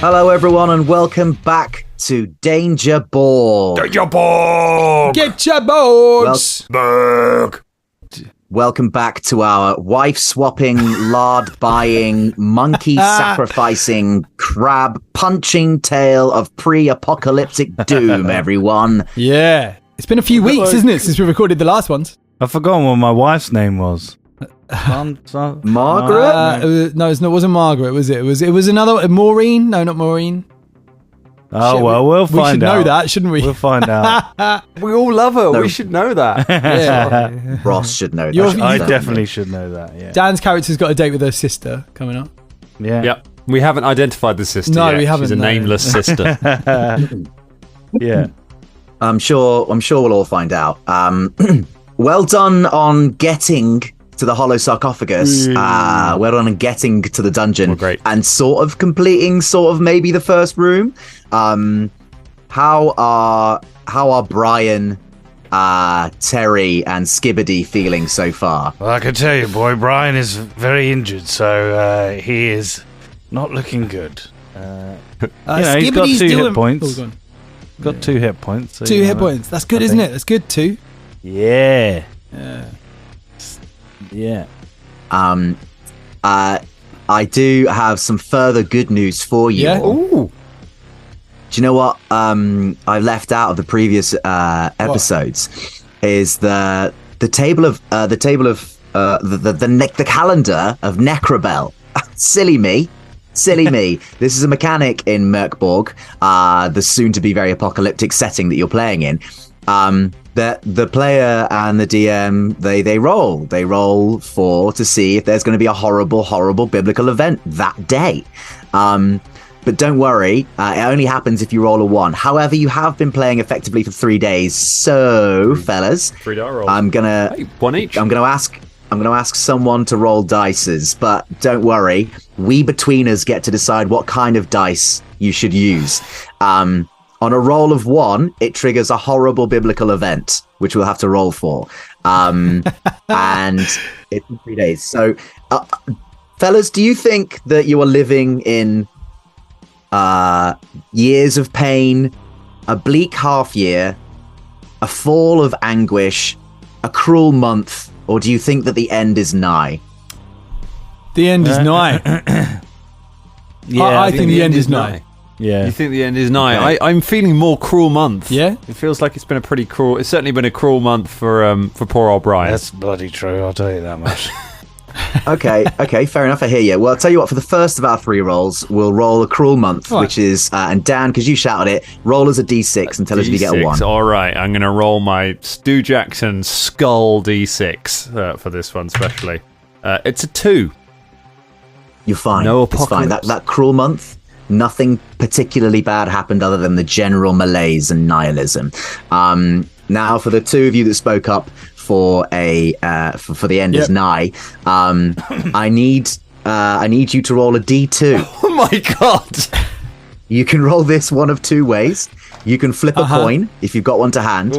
Hello, everyone, and welcome back to Danger Borg. Danger Borg! Get your boards! Mörk! Welcome back to our wife-swapping, lard-buying, monkey-sacrificing, crab-punching tale of pre-apocalyptic doom, everyone. Yeah. It's been a few weeks, isn't it, since we recorded the last ones? I've forgotten what my wife's name was. Margaret? No, it wasn't Margaret, was it? It was another... Maureen? No, not Maureen. Oh, shit, well, we'll find out. We should know that, shouldn't we? We'll find out. We all love her. No. We should know that. Yeah. Ross should know that. I definitely should know that, yeah. Dan's character's got a date with her sister coming up. Yeah. Yep. We haven't identified the sister No, yet. we haven't. She's a nameless sister. Yeah. I'm sure we'll all find out. Well done on getting to the hollow sarcophagus. Well done on getting to the dungeon. Well, great. And sort of completing maybe the first room. How are Brian, Terry, and Skibbity feeling so far? Well, I can tell you, boy, Brian is very injured, so he is not looking good. He's got Skibbity's 2 hit doing- points. Oh, go on. Got 2 hit points. So 2 hit points. That's good, isn't it? That's good, 2. Yeah. Yeah. I do have some further good news for you. Yeah? Ooh. Do you know what I left out of the previous episodes? Is the table of the calendar of Necrobell. Silly me. This is a mechanic in Mörk, the soon-to-be very apocalyptic setting that you're playing in. That the player and the DM they roll for to see if there's going to be a horrible biblical event that day. But don't worry, it only happens if you roll a 1. However, you have been playing effectively for 3 days, so fellas, 3 die roll. I'm gonna 1 each. I'm gonna ask someone to roll dices, but don't worry, we between us get to decide what kind of dice you should use. On a roll of 1, it triggers a horrible biblical event, which we'll have to roll for. And it's 3 days. So, fellas, do you think that you are living in years of pain, a bleak half year, a fall of anguish, a cruel month, or do you think that the end is nigh? The end is nigh. Yeah, I think the end is nigh. Yeah. You think the end is nigh? Okay. I'm feeling more cruel month. Yeah? It feels like it's been a pretty cruel... It's certainly been a cruel month for poor old Brian. That's bloody true, I'll tell you that much. Okay, fair enough, I hear you. Well, I'll tell you what, for the first of our 3 rolls, we'll roll a cruel month, Right. which is, and Dan, because you shouted it, roll as a D6 and tell us if you get a 1. All right, I'm going to roll my Stu Jackson skull D6 for this one specially. It's a 2. You're fine. No It's fine. apocalypse. That cruel month, nothing particularly bad happened other than the general malaise and nihilism. Now, for the 2 of you that spoke up for for the end is nigh, I need you to roll a D2. Oh my god! You can roll this one of 2 ways. You can flip a coin if you've got one to hand,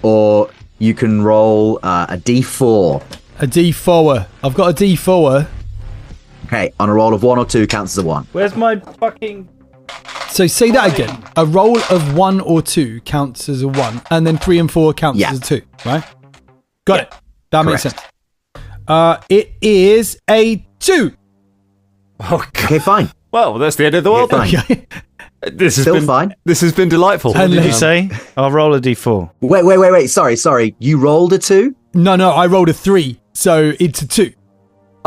or you can roll a D4. A D4. I've got a D4. Okay, on a roll of 1 or 2 counts as a 1. Where's my fucking... So say that again. A roll of 1 or 2 counts as a 1, and then 3 and 4 counts as a 2, right? Got it. That makes sense. It is a 2. Oh, God. Okay, fine. Well, that's the end of the world. Fine. This has Still been fine. This has been delightful. What did you say? I'll roll a D4. Wait. Sorry. You rolled a 2? No, I rolled a 3, so it's a 2.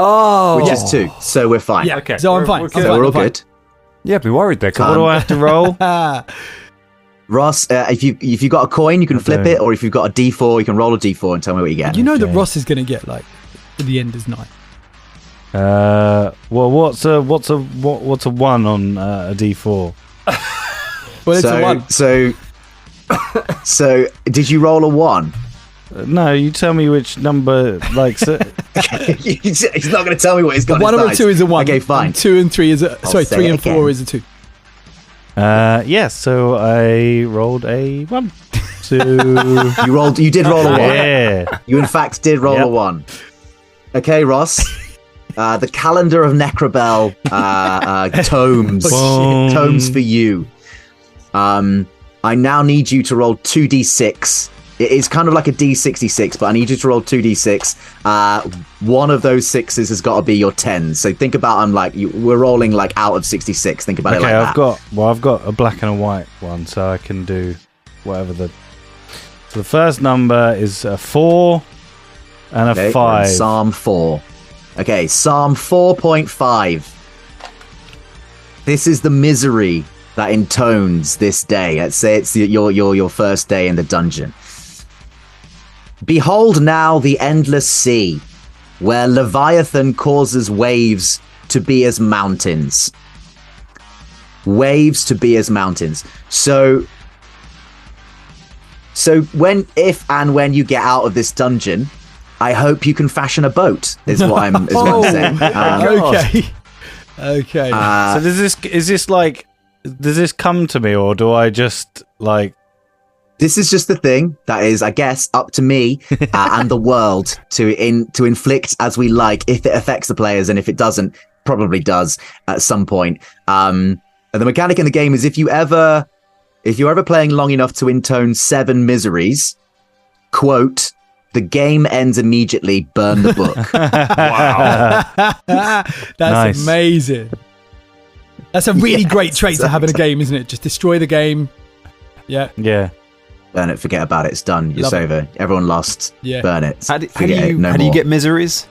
Oh, Which is 2, so we're fine. Yeah, okay. so I'm fine. We're I'm So fine, we're all I'm fine. good. Yeah, be worried there. What do I have to roll? Ross, if you got a coin, you can flip it, or if you've got a D4, you can roll a D4 and tell me what you get. You know that Ross is going to get, like, the end is nigh. Well, what's a 1 on a D4? Well, it's a 1. So So, did you roll a 1? No, you tell me which number. Like, so, He's not going to tell me what he's got. 1 or 2 is a 1. Okay, fine. And 2 and 3 is a. Sorry, 3 and 4 is a 2. yeah. So I rolled a 1. So You did roll a 1. Yeah. You in fact did roll a 1. Okay, Ross. The calendar of Necrobell tomes for you. I now need you to roll 2d6. It is kind of like a d66, but I need you to roll 2d6. One of those 6s has got to be your 10. So think about we're rolling like out of 66. Think about it like that. I've got a black and a white one, so I can do whatever the. So the first number is a 4 and a 5. Psalm 4. Okay, Psalm 4.5. This is the misery that intones this day. Let's say it's your first day in the dungeon. Behold now the endless sea, where Leviathan causes waves to be as mountains. Waves to be as mountains. So if and when you get out of this dungeon, I hope you can fashion a boat. Is what I'm saying. Okay. So does this come to me, or do I just like? This is just the thing that is, I guess, up to me and the world to inflict as we like. If it affects the players, and if it doesn't, probably does at some point. And the mechanic in the game is if you're ever playing long enough to intone 7 miseries, quote, the game ends immediately, burn the book. Wow. That's amazing. That's a really great trait to have in a game, isn't it? Just destroy the game. Yeah. Burn it, forget about it, it's done. It's over. Everyone lost. Yeah. Burn it. How do you get miseries?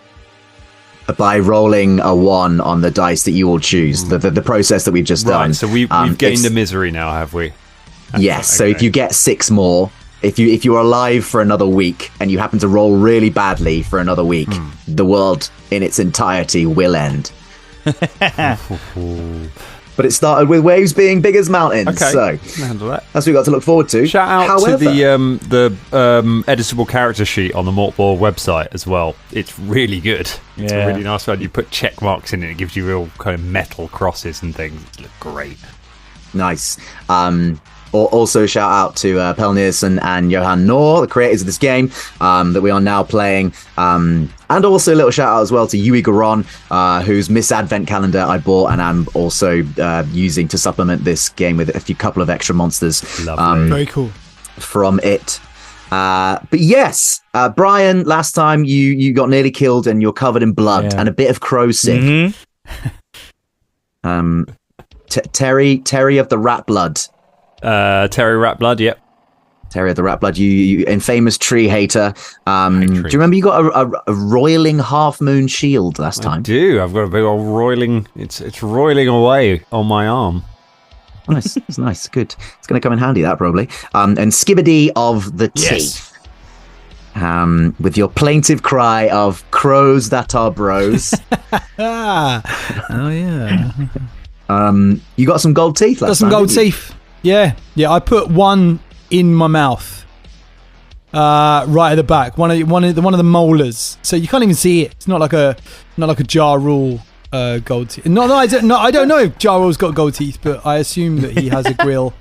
By rolling a 1 on the dice that you all choose. The process that we've just done. So we've gained a misery now, have we? Yes. So if you get 6 more, if you're alive for another week and you happen to roll really badly for another week, the world in its entirety will end. But it started with waves being big as mountains. Okay, so handle that. That's what we've got to look forward to. Shout out to the editable character sheet on the Mork website as well. It's really good. Yeah. It's a really nice one. You put check marks in it. It gives you real kind of metal crosses and things. It looks great. Nice. Also, shout out to Pel Nielsen and Johan Noor, the creators of this game that we are now playing. And also a little shout out as well to Yui Garon, whose Miss Advent calendar I bought and I'm also using to supplement this game with a couple of extra monsters. Very cool. From it. But yes, Brian, last time you got nearly killed and you're covered in blood and a bit of crow sick. Mm-hmm. Terry of the Rat Blood. Terry Ratblood, yep. Terry of the Ratblood, you infamous tree hater. Do you remember you got a roiling half moon shield last time? I do. I've got a big old roiling. It's roiling away on my arm. Nice. It's nice. Good. It's going to come in handy, that probably. And Skibbity of the Teeth. With your plaintive cry of crows that are bros. Oh, yeah. You got some gold teeth last time. Got some gold teeth. Yeah. I put one in my mouth, right at the back. One of the molars, so you can't even see it. It's not like a Ja Rule gold teeth. I don't know if Ja Rule's got gold teeth, but I assume that he has a grill.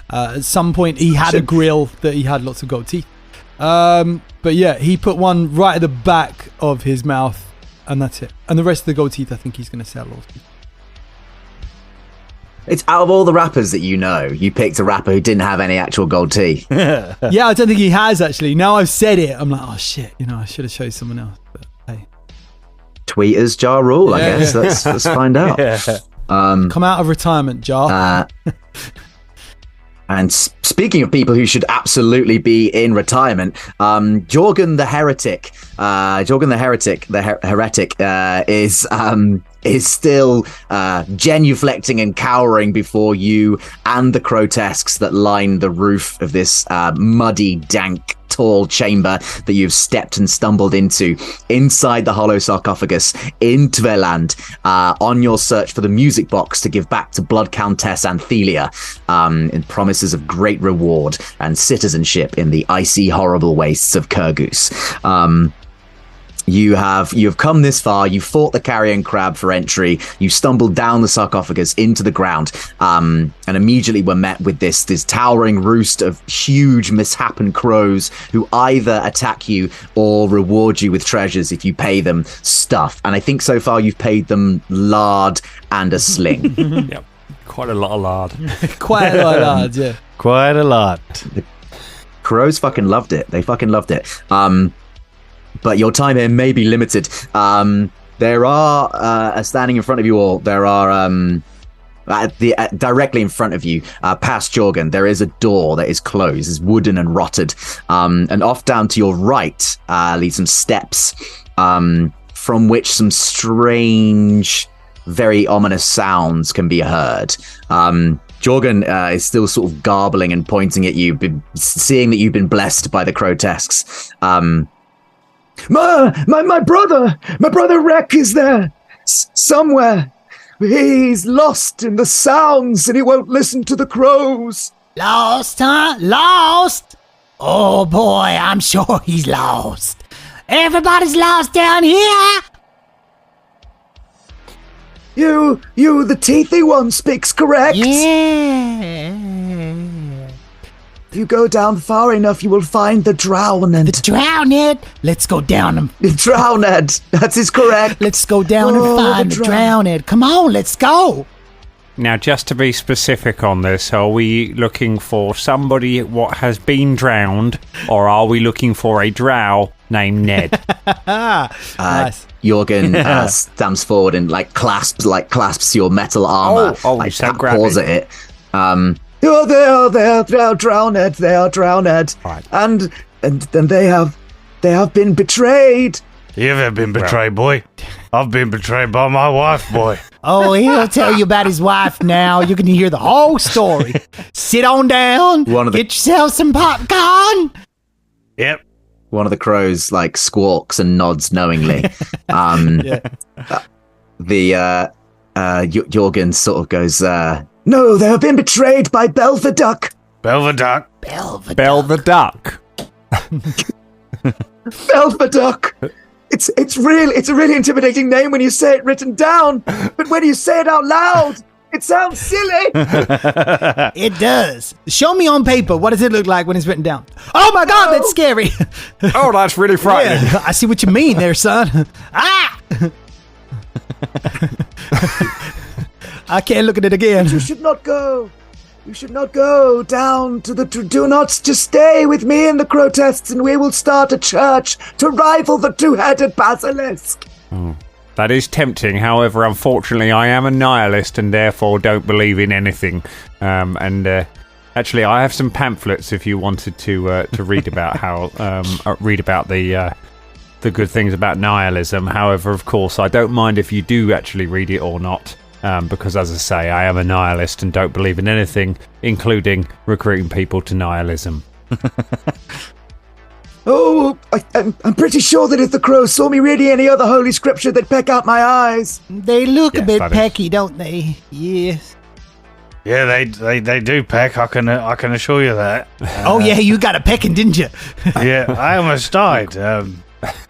At some point, he had a grill that he had lots of gold teeth. But yeah, he put one right at the back of his mouth, and that's it. And the rest of the gold teeth, I think he's going to sell all. It's out of all the rappers that you picked a rapper who didn't have any actual gold teeth. Yeah, I don't think he has actually. Now I've said it, I'm like, oh shit, I should have chosen someone else. But hey, tweeters Ja Rule, I guess. Let's find out. Yeah. Come out of retirement, Ja. And speaking of people who should absolutely be in retirement, Jorgen the Heretic, is still genuflecting and cowering before you and the grotesques that line the roof of this muddy, dank tall chamber that you've stepped and stumbled into, inside the hollow sarcophagus, in Tveland, on your search for the music box to give back to Blood Countess Anthelia, in promises of great reward and citizenship in the icy, horrible wastes of Kurgus. You have come this far. You fought the carrion crab for entry. You stumbled down the sarcophagus into the ground, and immediately were met with this towering roost of huge misshapen crows who either attack you or reward you with treasures if you pay them stuff. And I think so far you've paid them lard and a sling. Yep, quite a lot of lard. Quite a lot of lard, yeah. Quite a lot. The crows fucking loved it. They fucking loved it. But your time here may be limited. There are, standing in front of you all, there are, directly in front of you, past Jorgen, there is a door that is closed, is wooden and rotted. And off down to your right lead some steps, from which some strange, very ominous sounds can be heard. Jorgen is still sort of garbling and pointing at you, seeing that you've been blessed by the grotesques. My brother Rek is there somewhere. He's lost in the sounds and he won't listen to the crows. Lost, huh? Lost? Oh boy, I'm sure he's lost. Everybody's lost down here. You, the teethy one speaks correct. Yeah. If you go down far enough, you will find the Drowned. The Drowned? Let's go down him. The Drowned, that is correct. Let's go down and find the Drowned. Come on, let's go. Now, just to be specific on this, are we looking for somebody what has been drowned, or are we looking for a drow named Ned? Nice. Jorgen stamps forward and clasps your metal armor, paws at it. They are drowned. They are drowned. Right. And they have been betrayed. You've been betrayed, boy. I've been betrayed by my wife, boy. Oh, he'll tell you about his wife now. You can hear the whole story. Sit on down. Get yourself some popcorn. Yep. One of the crows squawks and nods knowingly. Jorgen sort of goes, no, they have been betrayed by Belvedere. Belvedere. Belvedere. Belvedere. It's a really intimidating name when you say it written down, but when you say it out loud, it sounds silly. It does. Show me on paper. What does it look like when it's written down? Oh my God, that's scary. Oh, that's really frightening. Yeah, I see what you mean there, son. Ah! I can't look at it again. But you should not go. You should not go down to the... Do not just stay with me and the grotesques, and we will start a church to rival the two-headed basilisk. That is tempting. However, unfortunately, I am a nihilist and therefore don't believe in anything. Actually, I have some pamphlets if you wanted to read about how read about the good things about nihilism. However, of course, I don't mind if you do actually read it or not. Because, as I say, I am a nihilist and don't believe in anything, including recruiting people to nihilism. I'm pretty sure that if the crows saw me reading any other holy scripture, they'd peck out my eyes. They look a bit pecky, don't they? Yes. Yeah, they do peck. I can assure you that. Oh yeah, you got a pecking, didn't you? Yeah, I almost died. How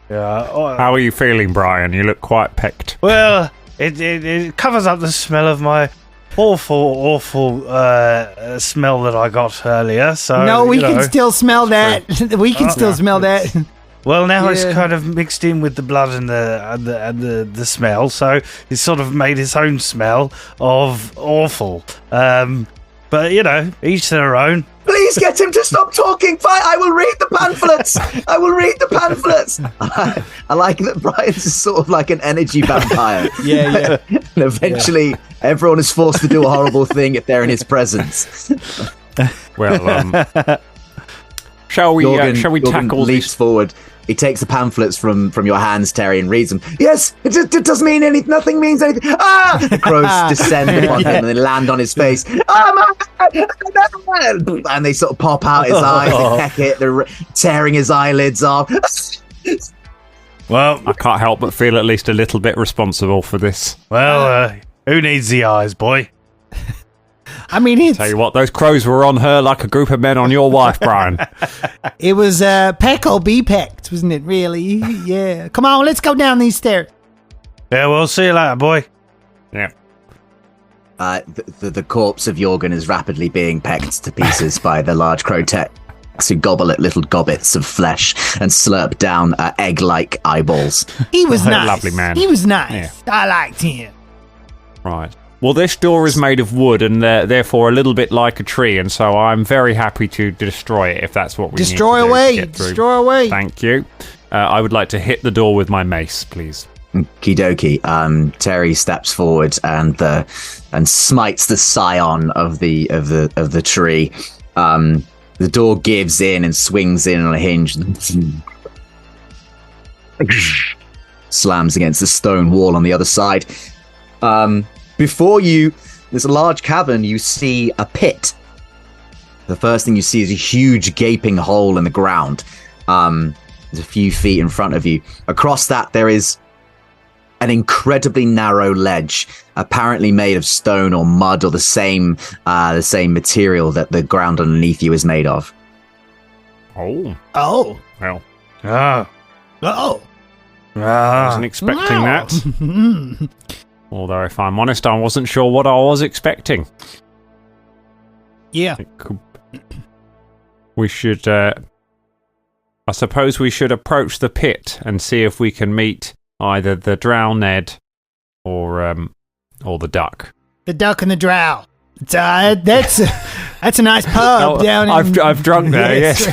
are you feeling, Brian? You look quite pecked. Well, it covers up the smell of my awful smell that I got earlier. So no, we can still smell that. We can still smell that. Well, now it's kind of mixed in with the blood and the smell, so it's sort of made its own smell of awful. But each their own. Please get him to stop talking. Fine, I will read the pamphlets. I like that Brian's is sort of like an energy vampire. Yeah. And eventually, everyone is forced to do a horrible thing if they're in his presence. Well, shall we Jorgen tackle leaps this? forward. He takes the pamphlets from your hands, Terry, and reads them. Yes, it doesn't mean anything. Nothing means anything. Ah! The crows descend upon him and they land on his face. And they sort of pop out his eyes. They peck it. They're tearing his eyelids off. Well, I can't help but feel at least a little bit responsible for this. Well, who needs the eyes, boy? I mean, it's... Tell you what, those crows were on her like a group of men on your wife, Brian. It was peck or be pecked, wasn't it, really? Yeah. Come on, let's go down these stairs. Yeah, we'll see you later, boy. Yeah. The corpse of Jorgen is rapidly being pecked to pieces by the large crow who gobble at little gobbets of flesh and slurp down egg-like eyeballs. He was nice. Lovely man. He was nice. Yeah. I liked him. Right. Well, this door is made of wood and therefore a little bit like a tree, and so I'm very happy to destroy it if that's what we destroy need to away. do to get through. Destroy away. Thank you. I would like to hit the door with my mace, please. Kidoki. Terry steps forward and smites the scion of the tree. The door gives in and swings in on a hinge. Slams against the stone wall on the other side. Before you, there's a large cavern. You see a pit. The first thing you see is a huge gaping hole in the ground. There's a few feet in front of you. Across that, there is an incredibly narrow ledge, apparently made of stone or mud or the same material that the ground underneath you is made of. Oh. Oh. Well. Ah. Oh. I wasn't expecting that. Although, if I'm honest, I wasn't sure what I was expecting. Yeah. We should, I suppose we should approach the pit and see if we can meet either the drow Ned or the duck. The duck and the drow. That's a nice pub down in... I've drunk there, yes.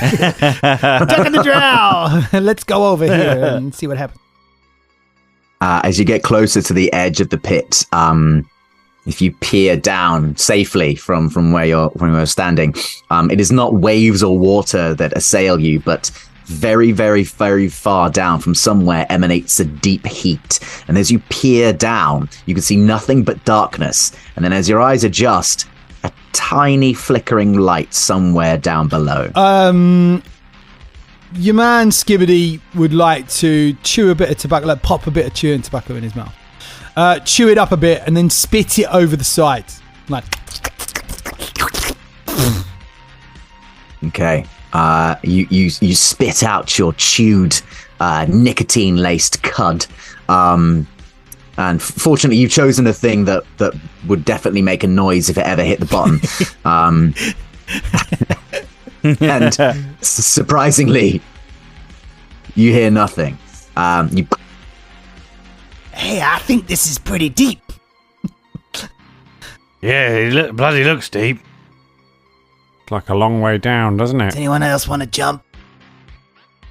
Duck and the drow. Let's go over here and see what happens. As you get closer to the edge of the pit, if you peer down safely from where you're standing, it is not waves or water that assail you, but very, very, very far down from somewhere emanates a deep heat. And as you peer down, you can see nothing but darkness. And then as your eyes adjust, a tiny flickering light somewhere down below. Your man Skibbity would like to chew a bit of tobacco, like pop a bit of chewing tobacco in his mouth. Chew it up a bit and then spit it over the sides. Like. Okay. You spit out your chewed, nicotine-laced cud. And fortunately, you've chosen a thing that would definitely make a noise if it ever hit the bottom. And surprisingly, you hear nothing. Hey, I think this is pretty deep. Yeah, it bloody looks deep. It's like a long way down, doesn't it? Does anyone else want to jump?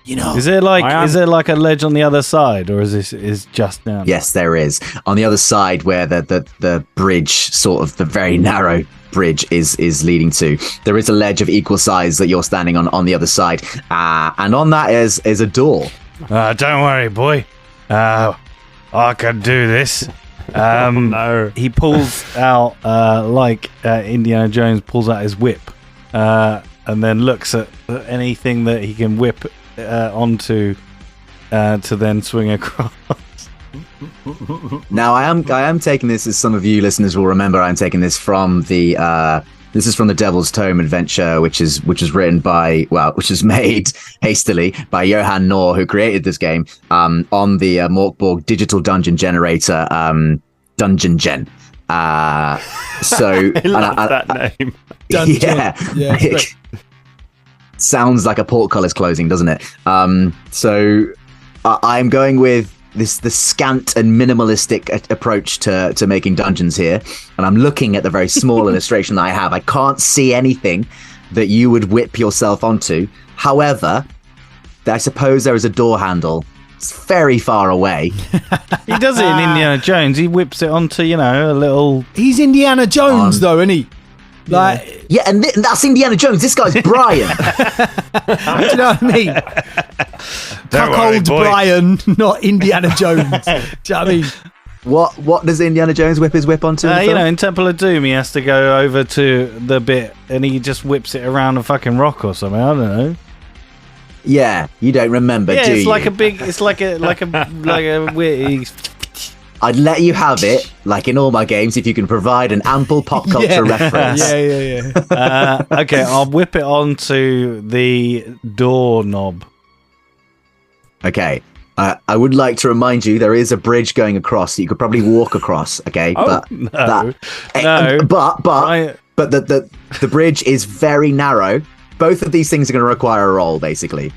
You know, Is there like a ledge on the other side, or is this just down? Yes, there is. On the other side, where the bridge, sort of the very narrow bridge, is leading to, there is a ledge of equal size that you're standing on the other side, and on that is a door. Don't worry, boy. I can do this. No. He pulls out like Indiana Jones pulls out his whip, and then looks at anything that he can whip onto to then swing across. Now, I am taking this, as some of you listeners will remember, I'm taking this from the this is from the Devil's Tome adventure, which is made hastily by Johan Noor, who created this game on the Mork digital dungeon generator, Dungeon Gen. So I love that name. Yeah, it sounds like a portcullis closing, doesn't it? So I'm going with the scant and minimalistic approach to making dungeons here, and I'm looking at the very small illustration that I have. I can't see anything that you would whip yourself onto. However, I suppose there is a door handle. It's very far away. He does it in Indiana Jones. He whips it onto, a little... He's Indiana Jones, though, isn't he? Like, yeah, and that's Indiana Jones. This guy's Brian. do you know what I mean? cuckold Brian, not Indiana Jones. Do you know what I mean? What does Indiana Jones whip his whip onto? In Temple of Doom, he has to go over to the bit and he just whips it around a fucking rock or something. I don't know. Yeah, you don't remember, do you? It's like a big. It's like a I'd let you have it, like in all my games, if you can provide an ample pop culture reference. Yeah. Okay, I'll whip it onto the doorknob. Okay. I would like to remind you there is a bridge going across that you could probably walk across. Okay, but the bridge is very narrow. Both of these things are going to require a roll, basically.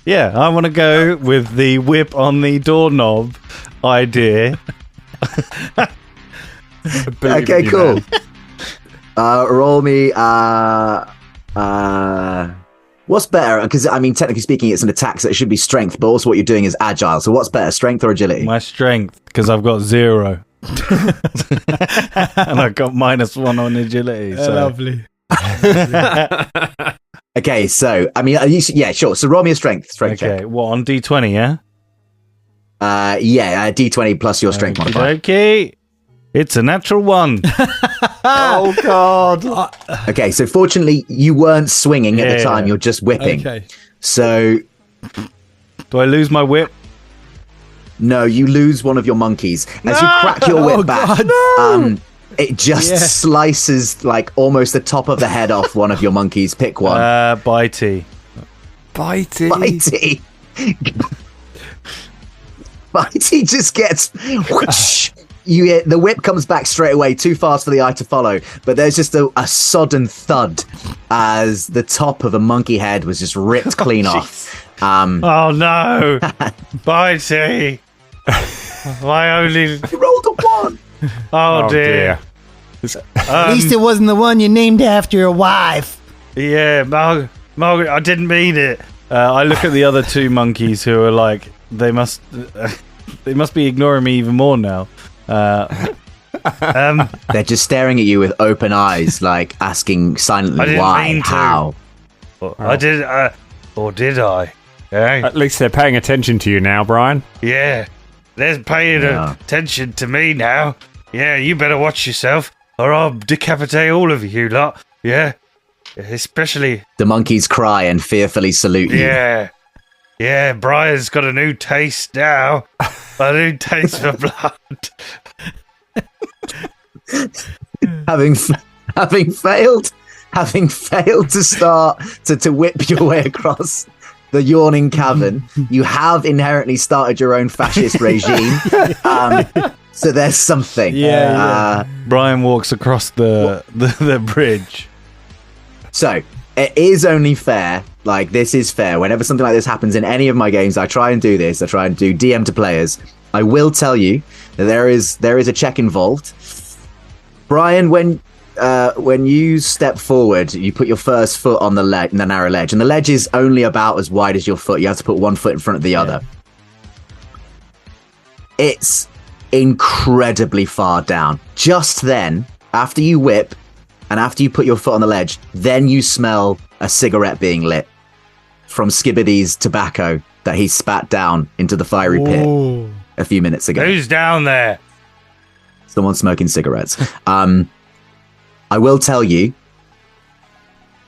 Yeah, I want to go with the whip on the doorknob idea. Okay, cool. Roll me. What's better? Because I mean, technically speaking, it's an attack, so it should be strength. But also, what you're doing is agile. So, what's better, strength or agility? My strength, because I've got 0, and I've got -1 on agility. So. Lovely. Okay, so I mean, yeah, sure. So, roll me a strength check. Okay, what on D20? Yeah. D20 plus your strength modifier. Okay, it's a natural 1. Oh God. Okay, so fortunately you weren't swinging at the time, you're just whipping. Okay. So do I lose my whip? No, you lose one of your monkeys. As you crack your whip back, it just slices like almost the top of the head off one of your monkeys. Pick one. Bitey. Bitey just gets whoosh. The whip comes back straight away, too fast for the eye to follow, but there's just a sodden thud as the top of a monkey head was just ripped clean off. Oh no, Bitey! Why only? You rolled a 1. Oh dear. At least it wasn't the one you named after your wife. Yeah, Margaret, I didn't mean it. I look at the other 2 monkeys who are like, they must be ignoring me even more now. They're just staring at you with open eyes, like asking silently why, how. I did, or did I? Yeah. At least they're paying attention to you now, Brian. Yeah, they're paying attention to me now. Yeah, you better watch yourself, or I'll decapitate all of you lot. Yeah, especially the monkeys cry and fearfully salute you. Yeah, Brian's got a new taste now. A new taste for blood. having failed to start to whip your way across the yawning cavern, you have inherently started your own fascist regime. So there's something. Brian walks across the bridge. So it is only fair. Like, this is fair. Whenever something like this happens in any of my games, I try and do this. I try and do DM to players. I will tell you that there is a check involved. Brian, when you step forward, you put your first foot on the narrow ledge, and the ledge is only about as wide as your foot. You have to put one foot in front of the other. It's incredibly far down. Just then, after you whip and after you put your foot on the ledge, then you smell a cigarette being lit from Skibbidy's tobacco that he spat down into the fiery pit a few minutes ago. Who's down there? Someone smoking cigarettes. I will tell you,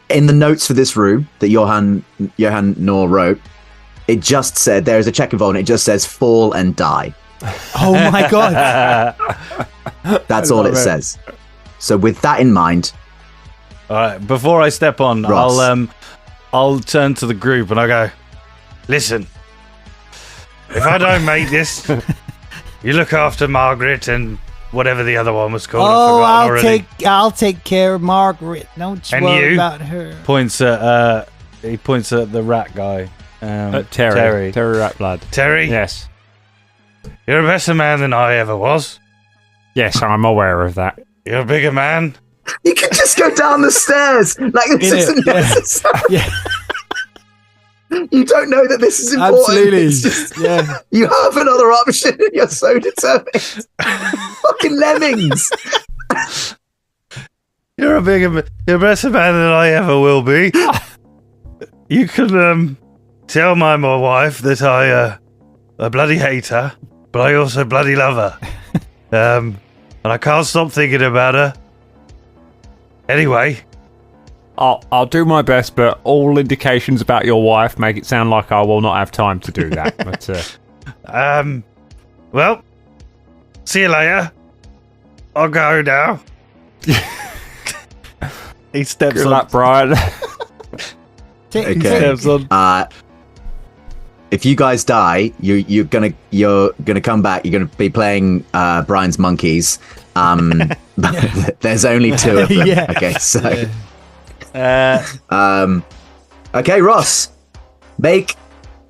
in the notes for this room that Johan Nor wrote, it just said there is a check involved, and it just says fall and die. Oh my god. That's all it says. So with that in mind, all right, before I step on, Ross. I'll turn to the group and I go, listen, if I don't make this, you look after Margaret and whatever the other one was called. Oh, I'll take care of Margaret. Don't you worry about her. He points at the rat guy. Terry Ratblood. Terry? Yes. You're a better man than I ever was. Yes, I'm aware of that. You're a bigger man. you can just go down the stairs. Like, this isn't necessary. Yeah. You don't know that this is important. Absolutely. It's just, you have another option and you're so determined. Fucking lemmings. You're a better man than I ever will be. You can tell my wife that I bloody hate her, but I also bloody love her. And I can't stop thinking about her. Anyway. I'll do my best, but all indications about your wife make it sound like I will not have time to do that. But, well, see you later. I'll go now. He steps good on. luck, Brian. Okay. If you guys die, you're gonna come back. You're gonna be playing Brian's monkeys. There's only 2 of them. Yeah. Okay, so. Okay, Ross, make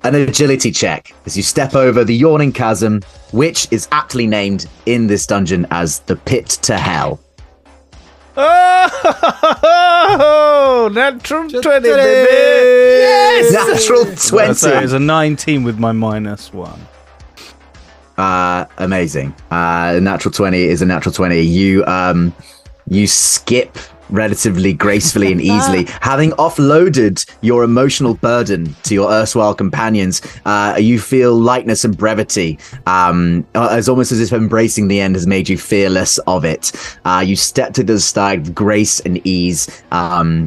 an agility check as you step over the yawning chasm, which is aptly named in this dungeon as the Pit to Hell. Oh, natural 20, baby. Yes! Natural 20. So it's a 19 with my -1. Amazing. Natural 20 is a natural 20. You skip relatively gracefully and easily, having offloaded your emotional burden to your erstwhile companions. You feel lightness and brevity, as almost as if embracing the end has made you fearless of it. You step to the side with grace and ease,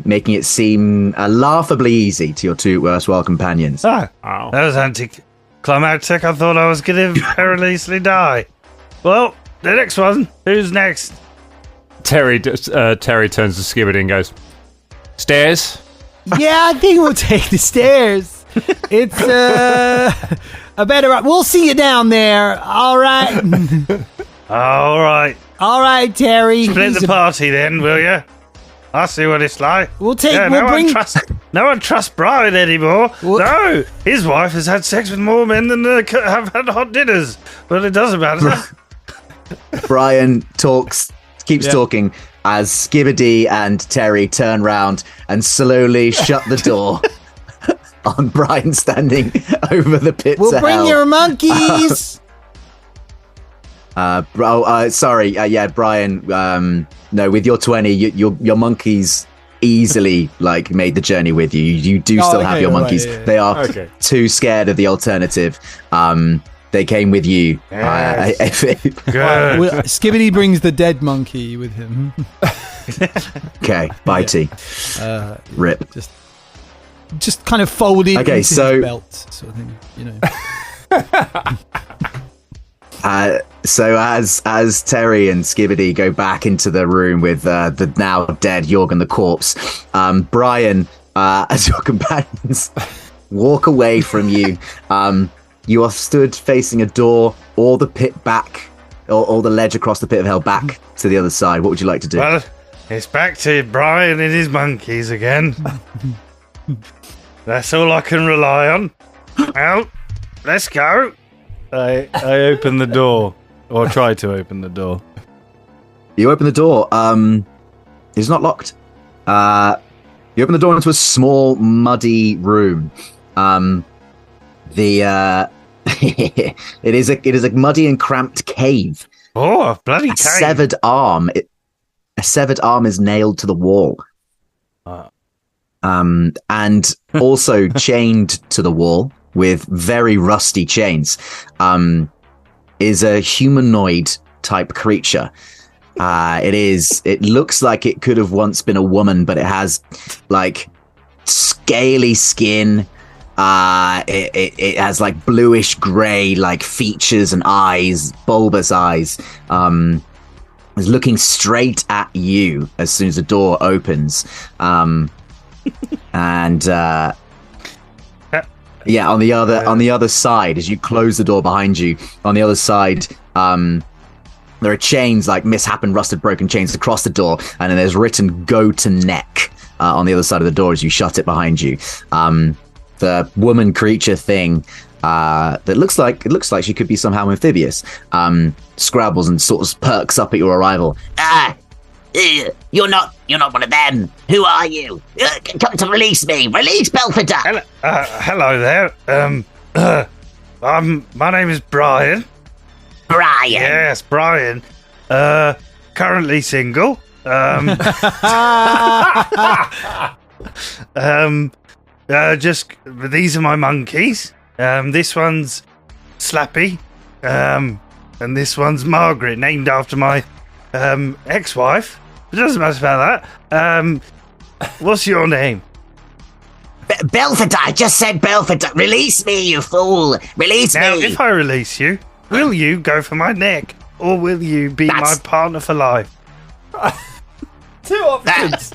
making it seem laughably easy to your 2 erstwhile companions. That was anticlimactic. I thought I was going to perilously die. Well, the next one. Who's next? Terry turns to Skibbity and goes, stairs? Yeah, I think we'll take the stairs. It's a better... We'll see you down there. All right. All right. All right, Terry. Split the party then, will you? I'll see what it's like. We'll take... Yeah, no one trusts Brian anymore. No, his wife has had sex with more men than have had hot dinners. But it doesn't matter. Brian keeps talking as Skibbity and Terry turn round and slowly shut the door on Brian standing over the pit We'll to bring hell. your monkeys. Sorry. Yeah, Brian. No, with your 20, your monkeys easily made the journey with you. You do still have your monkeys. Right, yeah. They are too scared of the alternative. They came with you. Yes. Skibbity brings the dead monkey with him. Okay, bye T. Rip. Just kind of folded into his belt, sort of thing, So as Terry and Skibbity go back into the room with the now dead Jorgen the corpse, Brian, as your companions walk away from you, you are stood facing a door or the pit back, or the ledge across the pit of hell back to the other side. What would you like to do? Well, it's back to Brian and his monkeys again. That's all I can rely on. Well, let's go. I open the door, or try to open the door. You open the door. It's not locked. You open the door into a small, muddy room. It is a muddy and cramped cave. Oh, a bloody cave! A severed arm is nailed to the wall. And also chained to the wall with very rusty chains, is a humanoid type creature. It looks like it could have once been a woman, but it has scaly skin. It has bluish gray features and eyes, bulbous eyes. Is looking straight at you as soon as the door opens. Yeah, on the other side, as you close the door behind you, on the other side, there are chains, mishap and rusted broken chains across the door, and then there's written "Go to Neck" on the other side of the door as you shut it behind you. The woman creature thing that looks like she could be somehow amphibious scrabbles and sort of perks up at your arrival. You're not one of them. Who are you? Come to release me. Release Belfeder. Hello there. My name is Brian. Brian. Yes, Brian. Currently single. These are my monkeys. This one's Slappy, and this one's Margaret, named after my ex-wife. It doesn't matter about that. What's your name? Belford, I just said Belford. Release me, you fool. Release Now, me. if I release you, will you go for my neck? Or will you be my partner for life? 2 options.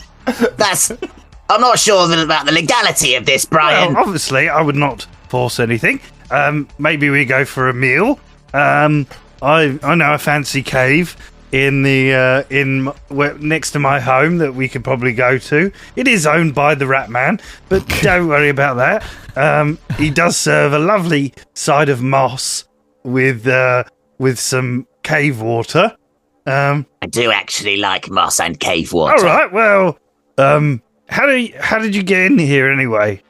I'm not sure about the legality of this, Brian. Well, obviously, I would not force anything. Maybe we go for a meal. I know a fancy cave next to my home that we could probably go to. It is owned by the Rat Man, but don't worry about that. He does serve a lovely side of moss with some cave water. I do actually like moss and cave water. All right. Well, how did you get in here anyway?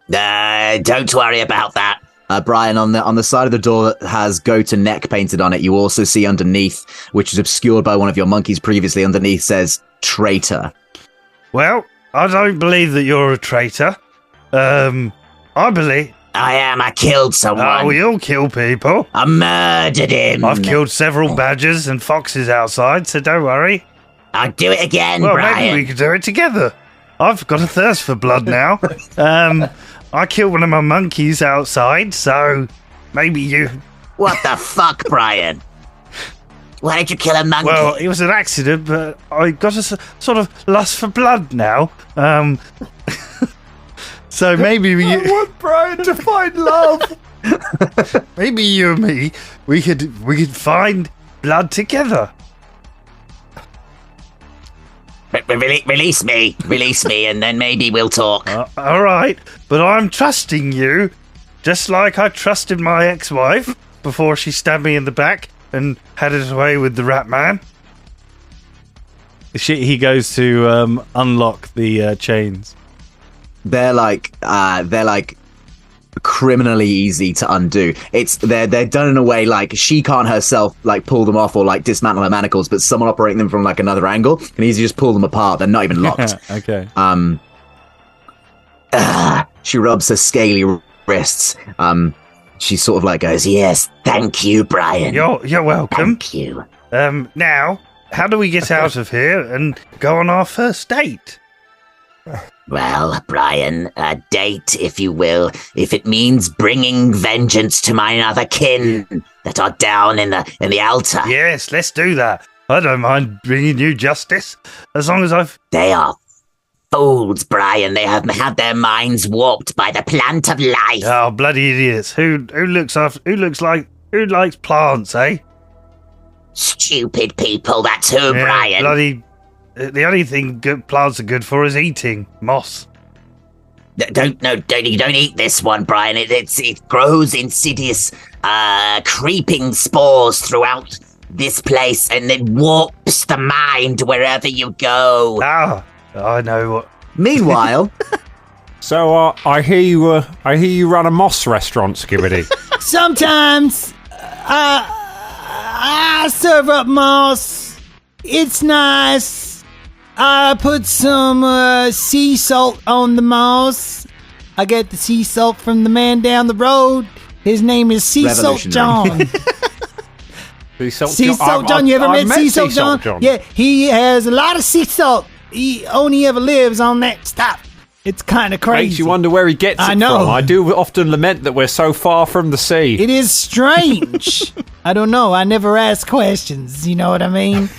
Don't worry about that. Brian, on the side of the door that has "Go to Neck" painted on it, you also see underneath, which is obscured by one of your monkeys previously, underneath says "Traitor." Well, I don't believe that you're a traitor. I believe I am. I killed someone. we all kill people. I murdered him. I've killed several badgers and foxes outside, so don't worry. I'll do it again, Well, Brian. maybe we could do it together. I've got a thirst for blood now. I killed one of my monkeys outside, so maybe you... What the fuck, Brian? Why did you kill a monkey? Well, it was an accident, but I got a sort of lust for blood now. So maybe I want Brian to find love. maybe you and me, we could find blood together. Release me, and then maybe we'll talk. All right, but I'm trusting you, just like I trusted my ex-wife before she stabbed me in the back and had it away with the Rat Man. He goes to unlock the chains. They're like criminally easy to undo. They're done in a way like she can't herself like pull them off or like dismantle her manacles, but someone operating them from like another angle can easily just pull them apart. They're not even locked. Okay. She rubs her scaly wrists. She sort of like goes, Yes, thank you, Brian. You're welcome. Thank you. Now, how do we get out of here and go on our first date? Well, Brian, a date, if you will, if it means bringing vengeance to mine other kin that are down in the altar. Yes, let's do that. I don't mind bringing you justice, as long as They are fools, Brian. They have had their minds warped by the plant of life. Oh, bloody idiots! Who likes plants, eh? Stupid people. That's who, Brian. Bloody. The only thing good plants are good for is eating moss. Don't eat this one, Brian. It grows insidious, creeping spores throughout this place, and it warps the mind wherever you go. Ah, I know what. Meanwhile, So I hear you run a moss restaurant, Skibbity. Sometimes I serve up moss. It's nice. I put some sea salt on the moss. I get the sea salt from the man down the road. His name is Sea Salt John. Sea Salt Sea Salt John. You ever met Sea Salt John? Yeah, he has a lot of sea salt. He only ever lives on that stuff. It's kind of crazy. Makes you wonder where he gets it I know. from. I do often lament that we're so far from the sea. It is strange. I don't know. I never ask questions. You know what I mean?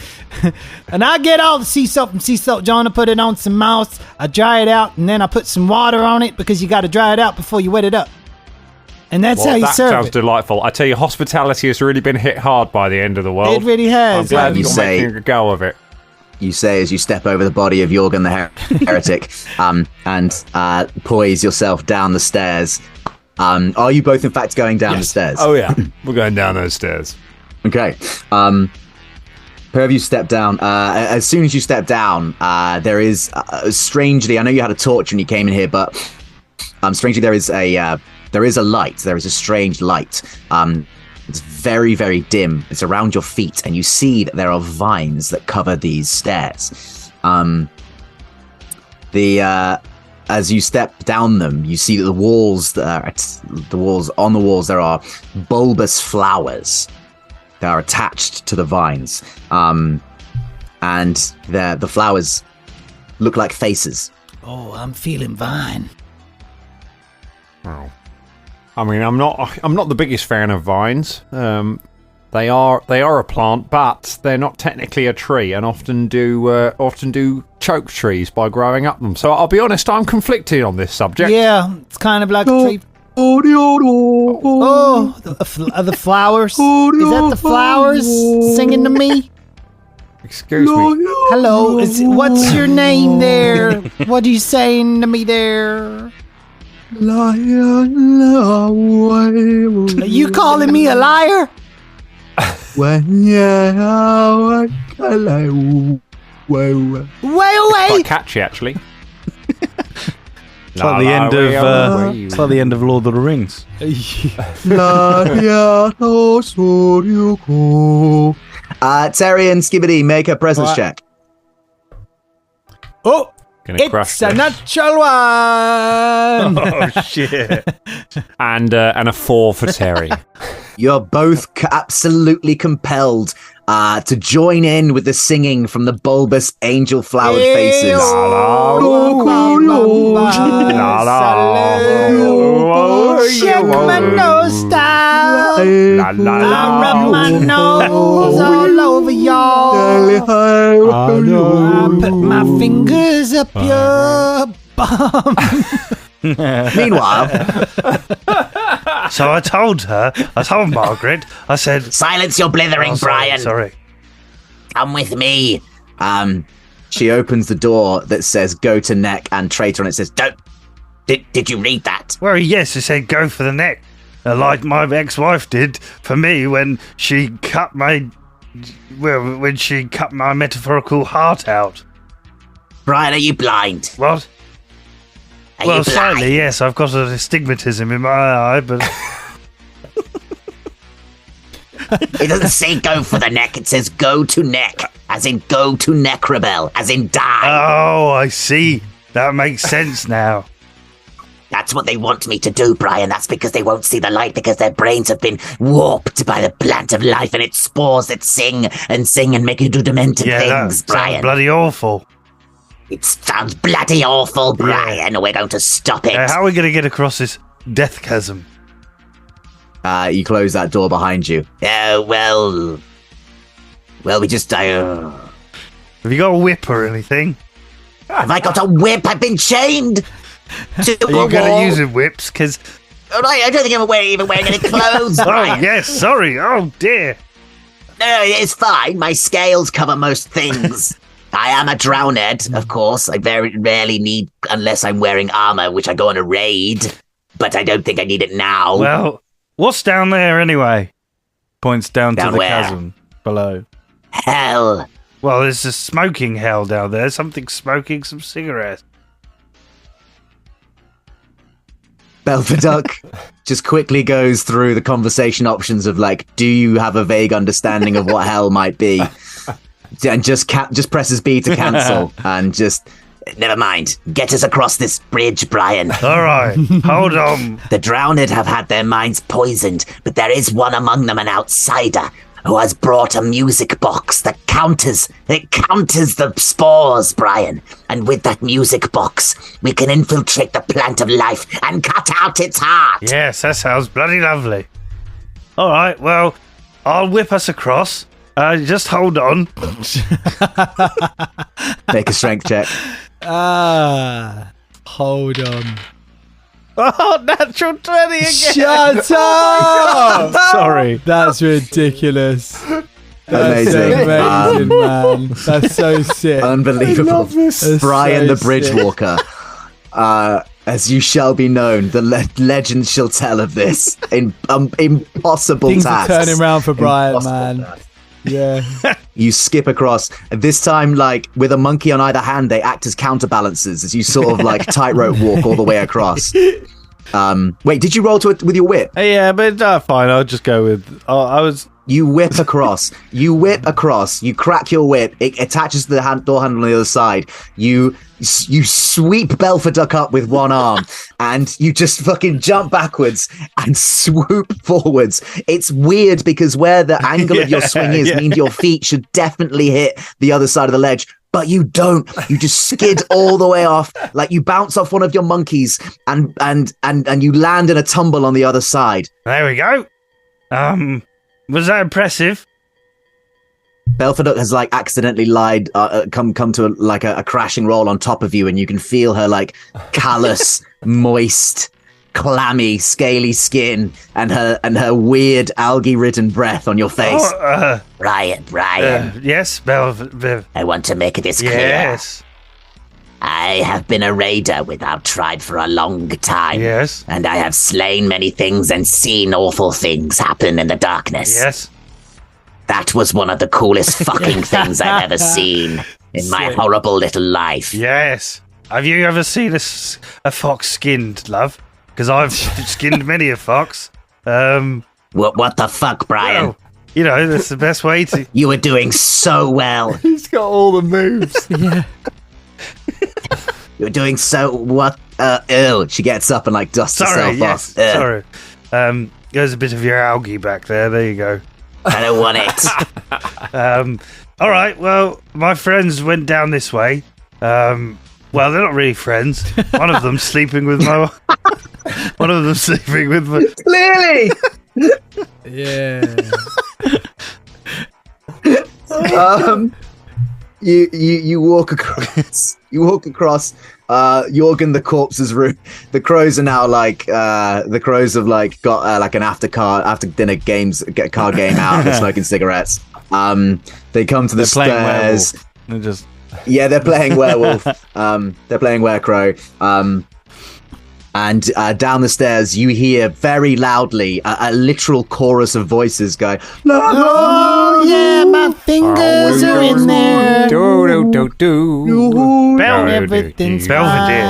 And I get all the sea salt from Sea Salt John. I put it on some moss. I dry it out, and then I put some water on it because you got to dry it out before you wet it up. And that's how you that serve sounds it. delightful. I tell you, hospitality has really been hit hard by the end of the world. It really has. I'm glad You you're say- making a go of it. you say as you step over the body of Jorgen the heretic, and poise yourself down the stairs. Are you both in fact going down the stairs? Oh yeah, we're going down those stairs. Okay. Pair of you step down. As soon as you step down, there is strangely. I know you had a torch when you came in here, but strangely there is a light. There is a strange light. It's very, very dim. It's around your feet, and you see that there are vines that cover these stairs. The as you step down them, you see that the walls there are bulbous flowers that are attached to the vines, and the flowers look like faces. Oh, I'm feeling fine. Oh. I mean, I'm not the biggest fan of vines. They are a plant, but they're not technically a tree, and often do choke trees by growing up them. So I'll be honest, I'm conflicted on this subject. Yeah, it's kind of like a tree. Oh, the flowers. Is that the flowers singing to me? Excuse me. Hello, what's your name there? What are you saying to me there? Are you calling me a liar? Quite catchy, actually. It's like the end of Lord of the Rings. Terry and Skibbity, make a presence check. Oh, Gonna crush it's a this. natural one. Oh shit! And a 4 for Terry. You're both absolutely compelled to join in with the singing from the bulbous angel flowered faces. Check my nose style. I rub my nose all over y'all. I put my fingers up your bum. Meanwhile, So I told Margaret, I said, Silence your blithering, Brian. Sorry. Come with me. she opens the door that says "Go to Neck" and "Traitor," and it says, Don't. Did you read that? Well, yes, it said go for the neck. Like my ex-wife did for me when she cut my metaphorical heart out. Brian, are you blind? What? Are Well, you blind? slightly, yes. I've got a astigmatism in my eye, but It doesn't say go for the neck. It says go to neck. As in go to neck rebel. As in die. oh, I see. That makes sense now. That's what they want me to do, Brian. That's because they won't see the light because their brains have been warped by the plant of life and its spores that sing and make you do demented Yeah, that things, sounds Brian. bloody awful. It sounds bloody awful, Brian. We're going to stop it. How are we going to get across this death chasm? you close that door behind you. Well, we just... Have you got a whip or anything? have I got a whip? I've been chained to Are you a going wall. to use whips? Because I don't think I'm even wearing any clothes, oh Brian. yes, sorry. Oh dear. No, it's fine. My scales cover most things. I am a drowned, of course. I very rarely need, unless I'm wearing armor, which I go on a raid. But I don't think I need it now. Well, what's down there anyway? Points down Down to the where? chasm below. Hell. Well, there's a smoking hell down there. Something smoking some cigarettes. Belveduk just quickly goes through the conversation options of like, do you have a vague understanding of what hell might be? And just presses B to cancel and just... Never mind. Get us across this bridge, Brian. All right, hold on. The drowned have had their minds poisoned, but there is one among them, an outsider, who has brought a music box that counters the spores, Brian. And with that music box, we can infiltrate the plant of life and cut out its heart. Yes, that sounds bloody lovely. All right, well, I'll whip us across. Just hold on. Make a strength check. Hold on. Oh, natural 20 again. Shut up! Sorry. That's ridiculous. That's Amazing. amazing, man. That's so sick. Unbelievable. That's Brian so the Bridgewalker. As you shall be known, the legend shall tell of this. Impossible Things are tasks. turning around for Brian, Impossible man. tasks. Yeah. You skip across. This time, like, with a monkey on either hand, they act as counterbalances as you sort of, like, tightrope walk all the way across. Wait, did you roll with your whip? Yeah, but fine. I'll just go with. I was. You whip across. You crack your whip. It attaches to the door handle on the other side. You sweep Belfaduck up with one arm, and you just fucking jump backwards and swoop forwards. It's weird because where the angle of your swing is means your feet should definitely hit the other side of the ledge. But you don't. You just skid all the way off, like you bounce off one of your monkeys, and you land in a tumble on the other side. There we go. Was that impressive? Belfaduck has like accidentally lied, come to a crashing roll on top of you, and you can feel her like callous, moist, clammy, scaly skin, and her weird algae-ridden breath on your face. Brian. Yes, Bev. I want to make this clear. Yes. I have been a raider with our tribe for a long time. Yes. And I have slain many things and seen awful things happen in the darkness. Yes. That was one of the coolest fucking things I've ever seen in my horrible little life. Yes. Have you ever seen a fox skinned, love? Because I've skinned many a fox. What the fuck, Brian? Well, that's the best way to... You were doing so well. He's got all the moves. Yeah. You're doing so what? Ew. She gets up and like dusts herself off. Sorry. There's a bit of your algae back there. There you go. I don't want it. All right. Well, my friends went down this way. Well, they're not really friends. One of them sleeping with my. One of them sleeping with my. Clearly. Yeah. You walk across. Jorgen the corpse's room. The crows are now like the crows have like got like an after dinner card game out. They're smoking cigarettes. They come to the stairs. They're playing werewolf. They're playing werecrow. And down the stairs, you hear very loudly a literal chorus of voices going, Oh, yeah, my fingers are in there. Everything's fine. Belvedere.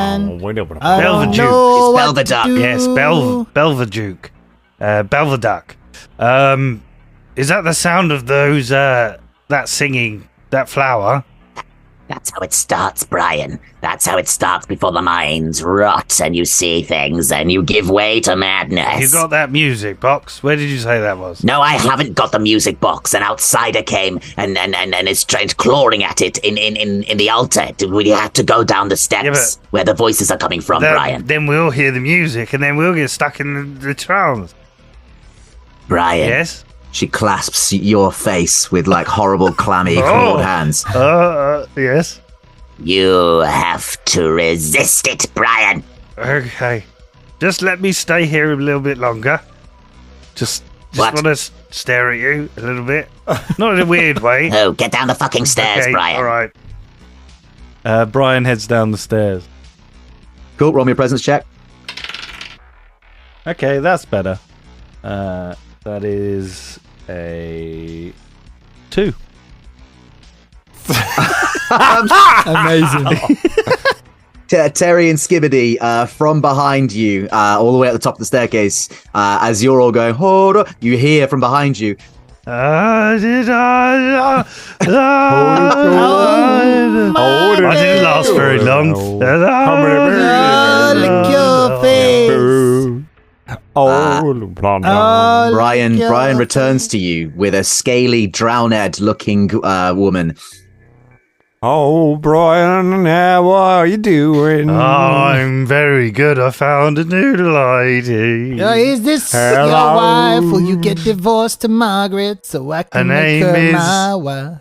I don't Belvedere. know It's what to Belvedere. do. Yes, Belveduke. Belveduck. Is that the sound of those, that singing, that flower? That's how it starts, Brian. That's how it starts before the minds rot and you see things and you give way to madness. You got that music box? Where did you say that was? No, I haven't got the music box. An outsider came and is clawing at it in the altar. We have to go down the steps where the voices are coming from, Brian. Then we'll hear the music and then we'll get stuck in the trance. Brian. Yes? She clasps your face with like horrible, clammy, clawed hands. Yes. You have to resist it, Brian. Okay. Just let me stay here a little bit longer. Just want to stare at you a little bit. Not in a weird way. Oh, get down the fucking stairs, Okay, Brian. all right. Brian heads down the stairs. Cool, roll me a presence check. Okay, that's better. That is a 2. Amazing. Terry and Skibbity from behind you, all the way at the top of the staircase, as you're all going, hold on, you hear from behind you, I didn't last very long. Lick your face. Brian returns to you with a scaly, drowned looking woman. Oh, Brian, how are you doing? I'm very good. I found a new lady. Is this your wife? Will you get divorced to Margaret so I can make her my wife?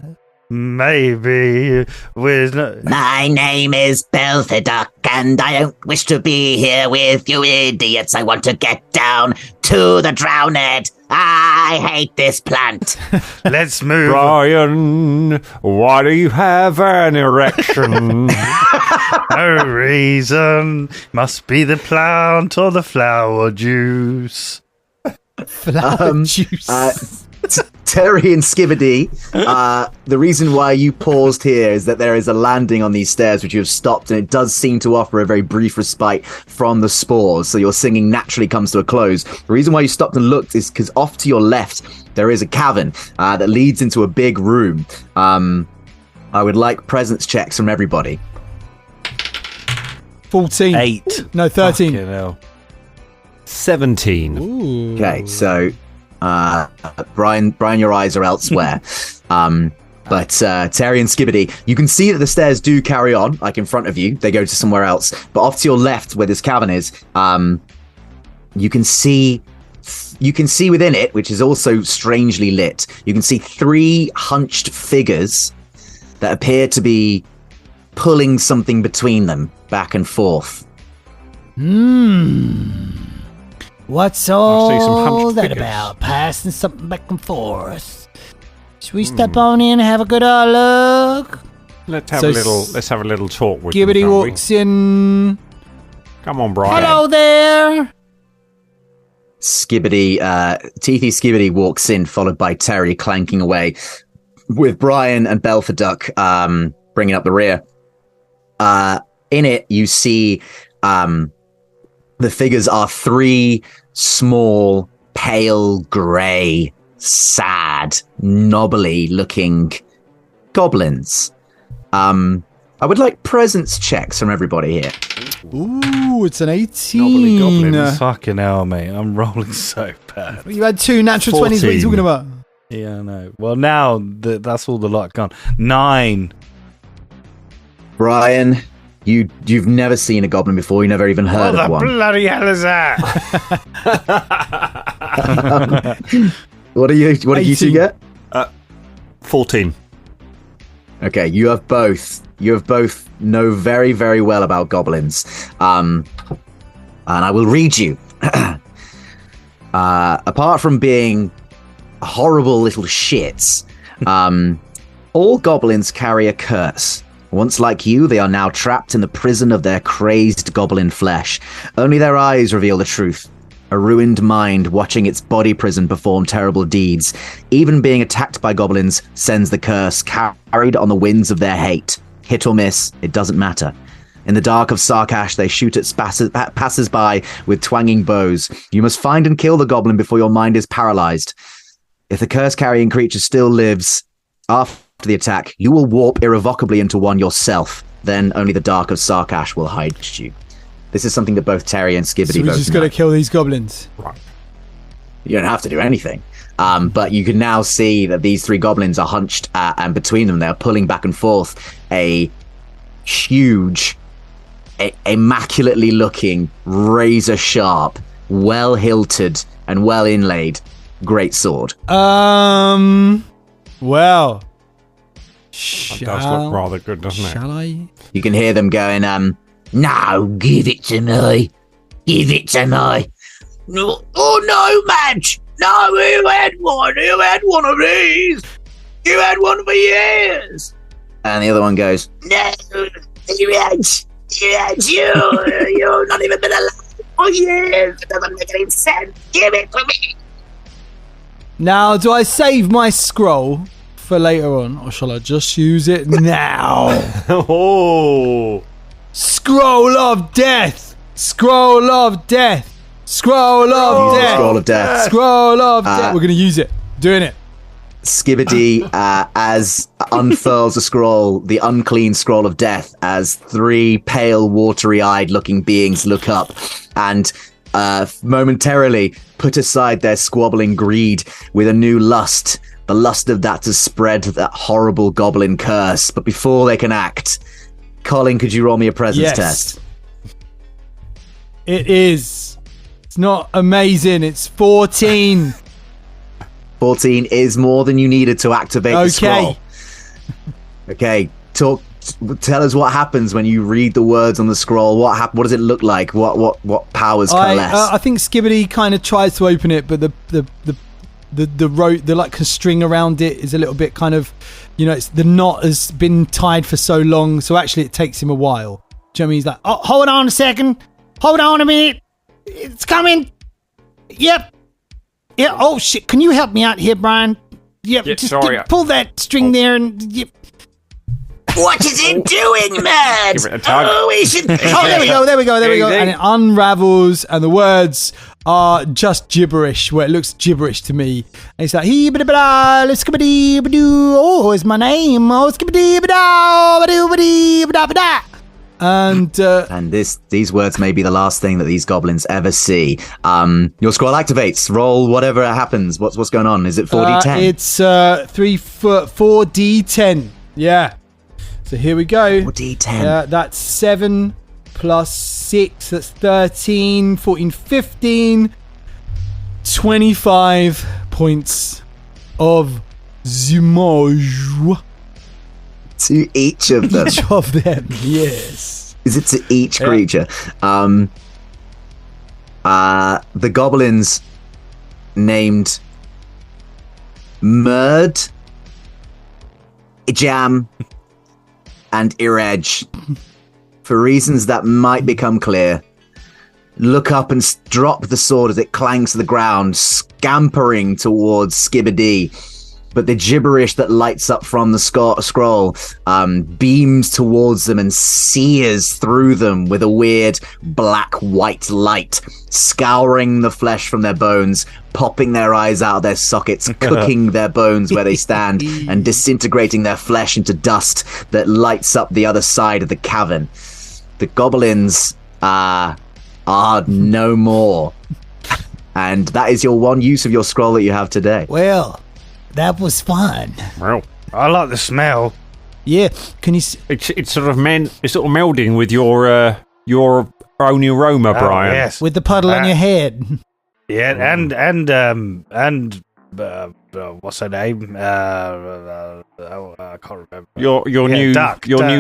Maybe with My name is Belfaduck, and I don't wish to be here with you idiots. I want to get down to the drowned. I hate this plant. Let's move. Brian, why do you have an erection? No reason. Must be the plant or the flower juice. Flower juice. Terry and Skibidi, the reason why you paused here is that there is a landing on these stairs which you have stopped, and it does seem to offer a very brief respite from the spores, so your singing naturally comes to a close. The reason why you stopped and looked is because off to your left there is a cavern that leads into a big room. I would like presence checks from everybody. 14. 8. No, 13. Fucking hell. 17. Ooh. Okay, so Brian, your eyes are elsewhere. But Terry and Skibidi, you can see that the stairs do carry on, like in front of you. They go to somewhere else. But off to your left, where this cavern is, you can see within it, which is also strangely lit. You can see 3 hunched figures that appear to be pulling something between them, back and forth. What's all that about? Passing something back and forth. Should we step on in and have a good look? Let's have a little talk with Skibidi them, walks in. Come on, Brian. Hello there. Teethy Skibidi walks in, followed by Terry clanking away, with Brian and Belfaduck bringing up the rear. In it, you see the figures are 3 small, pale grey, sad, knobbly looking goblins. I would like presence checks from everybody here. Ooh, it's an 18. Knobbly goblins. Fucking hell, mate. I'm rolling so bad. You had 2 natural 20s. What are you 14. talking about? Yeah, I know. Well, now that's all the luck gone. 9. Brian, you've never seen a goblin before. You never even heard of What the one. bloody hell is that? What do you 2 18. get? 14. Okay, you have both know very, very well about goblins. And I will read you. Apart from being horrible little shits, all goblins carry a curse. Once like you, they are now trapped in the prison of their crazed goblin flesh. Only their eyes reveal the truth. A ruined mind watching its body prison perform terrible deeds. Even being attacked by goblins sends the curse carried on the winds of their hate. Hit or miss, it doesn't matter. In the dark of Sarkash, they shoot at passers-by with twanging bows. You must find and kill the goblin before your mind is paralyzed. If the curse-carrying creature still lives after the attack, you will warp irrevocably into one yourself. Then only the dark of Sarkash will hide you. This is something that both Terry and Skibidi So we both just know. got to kill these goblins. You don't have to do anything. But you can now see that these 3 goblins are hunched, and between them, they're pulling back and forth a huge, immaculately looking, razor sharp, well hilted, and well inlaid great sword. Well. That does look rather good, doesn't it? Shall I? You can hear them going, No, give it to me. Give it to me. No, oh, no, Madge. No, who had one? Who had one of these? You had one for years. and the other one goes, No, you had you. You've not even been alive for years. It doesn't make any sense. Give it to me. Now, do I save my scroll for later on, or shall I just use it now? Oh, Scroll of death! Scroll of death! Scroll of death! Scroll of Death. Scroll of death! We're going to use it. Doing it. Skibidi as unfurls a scroll, the unclean scroll of death, as 3 pale, watery-eyed looking beings look up and momentarily put aside their squabbling greed with a new lust, the lust of that to spread that horrible goblin curse. But before they can act, Colin, could you roll me a presence test? It is. It's not amazing. It's 14. 14 is more than you needed to activate the scroll. Okay, tell us what happens when you read the words on the scroll. What does it look like? What powers coalesce? I think Skibidi kind of tries to open it, but the rope, the like string around it is a little bit kind of, it's the knot has been tied for so long, so actually it takes him a while. Do you know what I mean? He's like, Oh, hold on a second. Hold on a minute. It's coming. Yep. Yeah. Oh shit! Can you help me out here, Brian? Yeah. Just sorry. pull that string there and. What is it doing, man? Give it a tug. Oh, we should. Oh, there we go. And it unravels, and the words are just gibberish, where it looks gibberish to me. And it's like, oh, is my name. Oh, And these words may be the last thing that these goblins ever see. Your scroll activates. Roll whatever happens. What's going on? Is it 4d10? It's 4d10. Yeah. So here we go. 4d10. That's 7 plus 6. That's 13, 14, 15. 25 points of damage. To each of them. Each of them, yes. Is it to each creature? The goblins named Mörk, Jam, and Irej, for reasons that might become clear, look up and drop the sword as it clangs to the ground, scampering towards Skibbity. But the gibberish that lights up from the scroll beams towards them and sears through them with a weird black-white light, scouring the flesh from their bones, popping their eyes out of their sockets, cooking their bones where they stand, and disintegrating their flesh into dust that lights up the other side of the cavern. The goblins are no more. And that is your one use of your scroll that you have today. Well, that was fun. Well, I like the smell. Yeah, can you? it's sort of melding with your own aroma, Brian. Yes. With the puddle on your head. Yeah, and what's her name? I can't remember. Your new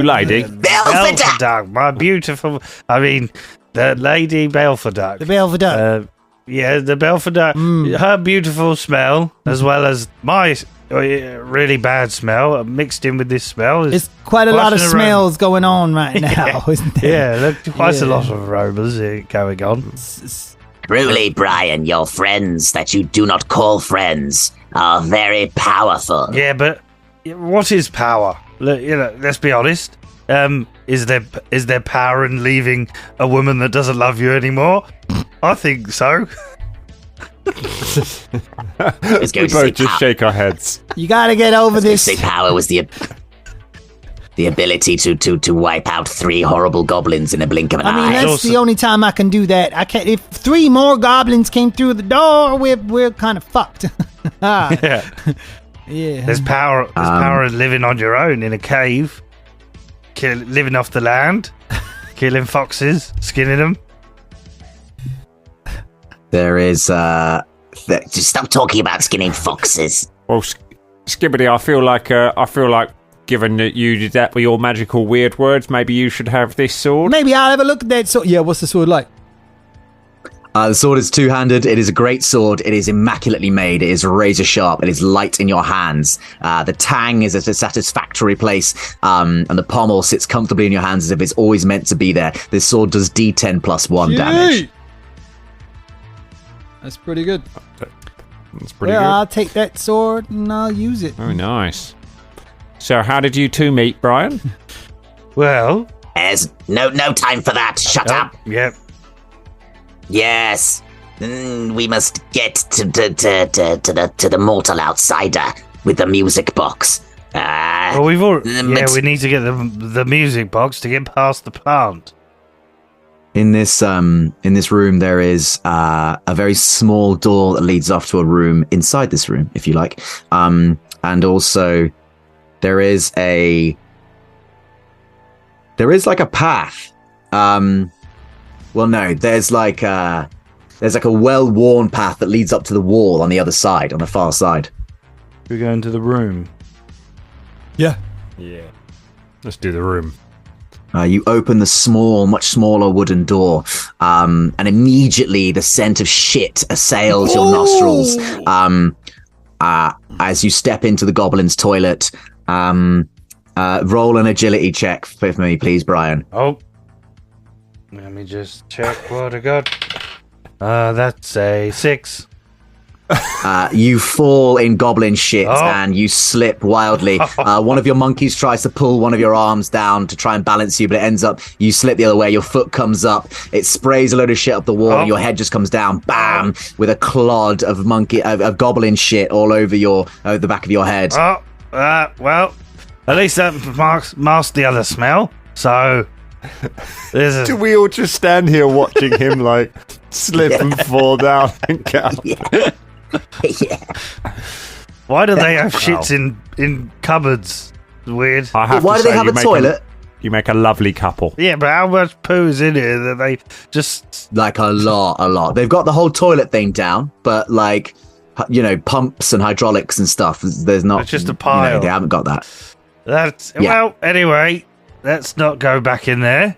lady, Belvedere. My beautiful. I mean, the lady Belvedere. The Belvedere. Yeah, the Belvedere. Her beautiful smell, as well as my really bad smell, mixed in with this smell. There's quite a lot of smells going on right now, isn't there? Yeah, there's quite a lot of aromas going on. Truly, Brian, your friends that you do not call friends are very powerful. Yeah, but what is power? Let's be honest. Is there power in leaving a woman that doesn't love you anymore? I think so. We both just shake our heads. You gotta get over this. Say power was the ability to wipe out 3 horrible goblins in a blink of an I mean, eye. that's the only time I can do that. I can't. If 3 more goblins came through the door, we're kind of fucked. Yeah. Yeah. There's power. There's power in living on your own in a cave, living off the land, killing foxes, skinning them. There is Just stop talking about skinning foxes. Well, Skibbity, I feel like given that you did that with your magical weird words, maybe you should have this sword. Maybe I'll have a look at that sword. Yeah, what's the sword like? The sword is 2-handed. It is a great sword. It is immaculately made. It is razor sharp. It is light in your hands. The tang is at a satisfactory place, and the pommel sits comfortably in your hands as if it's always meant to be there. This sword does D10 plus 1 damage. That's pretty good. That's pretty good. I'll take that sword and I'll use it. Oh, nice. So, how did you two meet, Brian? Well, There's no time for that. Shut up. Yep. Yes. We must get to the mortal outsider with the music box. Well, we need to get the music box to get past the plant. In this room, there is a very small door that leads off to a room inside this room, if you like. And also, there is like a path. Well, no, there's like a well-worn path that leads up to the wall on the other side, on the far side. We go into the room. Yeah. Yeah. Let's do the room. You open the much smaller wooden door, and immediately the scent of shit assails your nostrils. As you step into the goblin's toilet, roll an agility check for me, please, Brian. Oh, let me just check what I got. That's a 6. You fall in goblin shit and you slip wildly. One of your monkeys tries to pull one of your arms down to try and balance you, but it ends up you slip the other way. Your foot comes up, it sprays a load of shit up the wall, and your head just comes down, bam, with a clod of of goblin shit all over the back of your head. Well, at least that masked the other smell. So, do we all just stand here watching him like slip and fall down and go? Yeah. Why do they have shits in cupboards? It's weird. Why do they have a toilet? You make a lovely couple. Yeah, but how much poo is in here that they just... Like a lot. They've got the whole toilet thing down, but like, pumps and hydraulics and stuff, there's not... It's just a pile. They haven't got that. Well, anyway, let's not go back in there.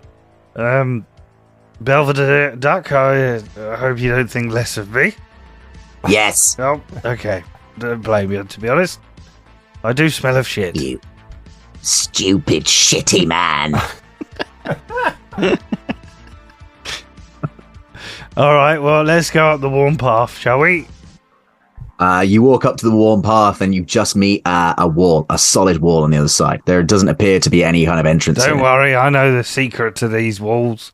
Belvedere Duck, I hope you don't think less of me. Yes. Oh, okay. Don't blame you, to be honest. I do smell of shit. You stupid, shitty man. All right, well, let's go up the warm path, shall we? You walk up to the warm path and you just meet a solid wall on the other side. There doesn't appear to be any kind of entrance. Don't worry, I know the secret to these walls.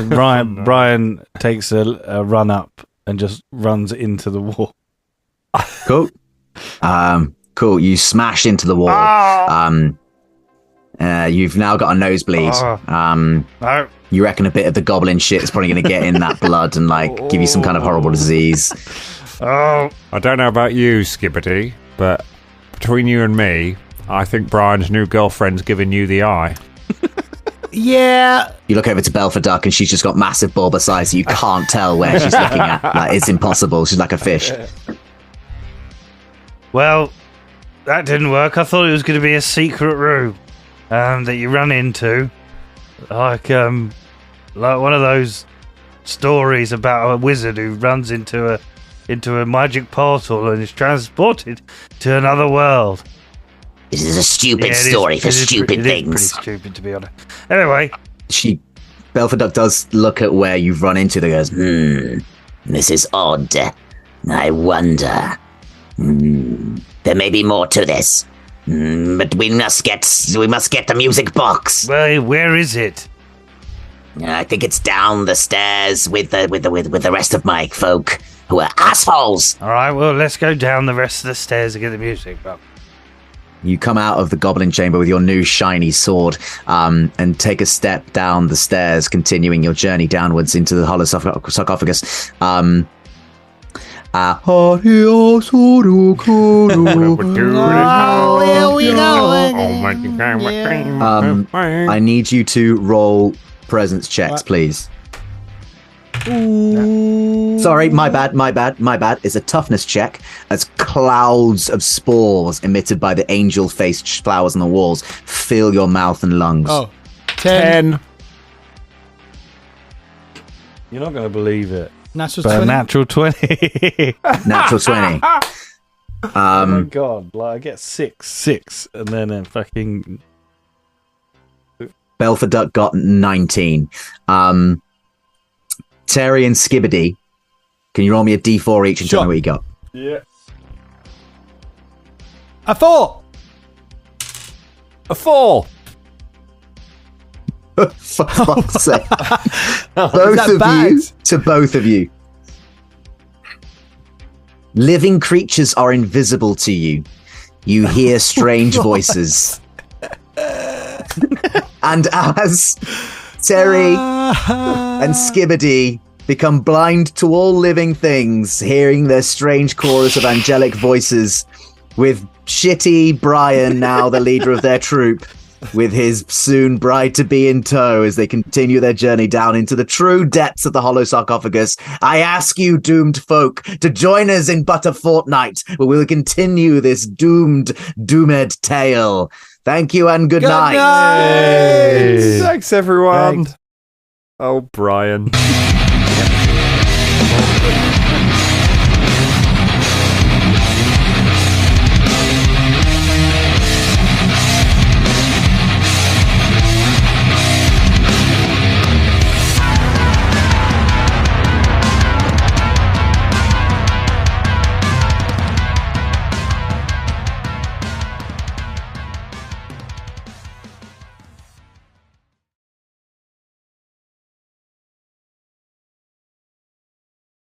Brian takes a run up and just runs into the wall. Cool. Cool. You smash into the wall. You've now got a nosebleed. No. You reckon a bit of the goblin shit is probably going to get in that blood and like give you some kind of horrible disease. I don't know about you, Skibbity, but between you and me, I think Brian's new girlfriend's giving you the eye. Yeah. You look over to Belfaduck and she's just got massive bulbous eyes, so you can't tell where she's looking at. Like, it's impossible. She's like a fish. Well, that didn't work. I thought it was going to be a secret room that you run into, like one of those stories about a wizard who runs into a magic portal and is transported to another world. This is a stupid story for stupid things. It is pretty stupid, to be honest. Anyway, Belfaduck does look at where you've run into. There goes, this is odd. I wonder. There may be more to this, but we must get the music box. Well, where is it? I think it's down the stairs with the rest of my folk who are assholes. All right, well, let's go down the rest of the stairs to get the music box. You come out of the goblin chamber with your new shiny sword and take a step down the stairs, continuing your journey downwards into the hollow sarcophagus. Oh, here we go. I need you to roll presence checks, please. Ooh. Sorry, my bad. It's a toughness check as clouds of spores emitted by the angel-faced flowers on the walls fill your mouth and lungs. Oh, 10. You're not going to believe it. Natural 20. Natural 20. Natural 20. Oh my god, like I get 6, and then a fucking... Belfaduck got 19. Terry and Skibbity, can you roll me a d4 each and tell me what you got? Yeah. A 4. A 4. For fuck's sake. Both of you. Living creatures are invisible to you. You hear strange voices. And as Terry and Skibbity become blind to all living things, hearing their strange chorus of angelic voices, with shitty Brian now the leader of their troop, with his soon bride-to-be in tow as they continue their journey down into the true depths of the hollow sarcophagus, I ask you, doomed folk, to join us in but a fortnight, where we'll continue this doomed tale. Thank you and good night. Thanks, everyone. Thanks. Oh, Brian.